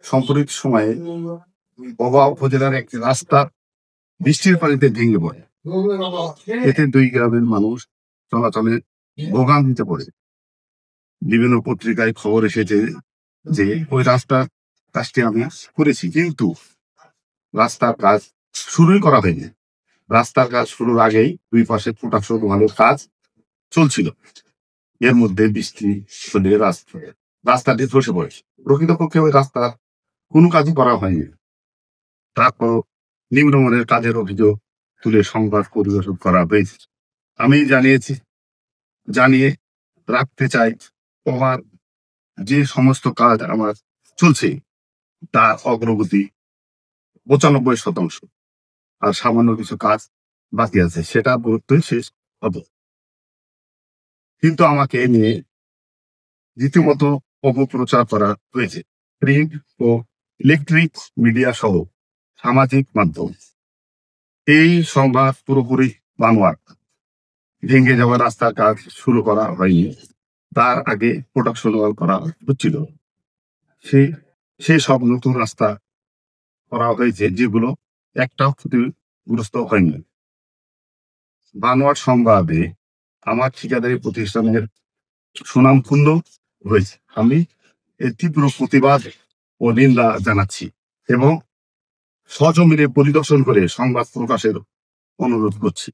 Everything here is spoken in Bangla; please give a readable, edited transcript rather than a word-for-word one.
সম্প্রতি সময়ে ববা উপজেলার একটি রাস্তা বৃষ্টির পানিতে ভেঙে পড়ে। এতে 2 গ্রামের মানুষ চলাচলে ভোগান্তিতে পড়ে। বিভিন্ন পত্রিকায় খবর এসেছে যে ওই রাস্তার কাজটি আমি করেছি, কিন্তু রাস্তার কাজ শুরুই করা হয়নি। রাস্তার কাজ শুরুর আগেই 2 পাশে প্রোটেকশন ওয়ালের কাজ চলছিল। এর মধ্যে বৃষ্টি হলে রাস্তাটি ধসে পড়ে। প্রকৃতপক্ষে ওই রাস্তার কোনো কাজই করা হয়নি। তারপর নিম্নমানের কাজের অভিযোগ তুলে সংবাদ পরিবেশন করা হয়েছে। আমি জানিয়ে রাখতে চাই, আমার যে সমস্ত কাজ আমার চলছে তার অগ্রগতি 95%, আর সামান্য কিছু কাজ বাকি আছে, সেটা বলতেই শেষ হবে। কিন্তু আমাকে নিয়ে রীতিমতো অপপ্রচার করা হয়েছে প্রিন্ট ও ইলেকট্রিক মিডিয়া সহ সামাজিক মাধ্যম। এই সংবাদ পুরোপুরি বানোয়াট। ভেঙে যাওয়া রাস্তার কাজ শুরু করা হয়নি, তার আগে প্রোটেকশন ওয়াল করা হচ্ছিল। সেই সব নতুন রাস্তা করা হয়েছে যেগুলো একটাও ক্ষতিগ্রস্ত হয়নি। বানোয়াট সংবাদে আমার ঠিকাদারি প্রতিষ্ঠানের সুনাম ক্ষুণ্ণ হয়েছে। আমি এর তীব্র প্রতিবাদ ও নিন্দা জানাচ্ছি এবং সজমিনে পরিদর্শন করে সংবাদ প্রকাশের অনুরোধ করছি।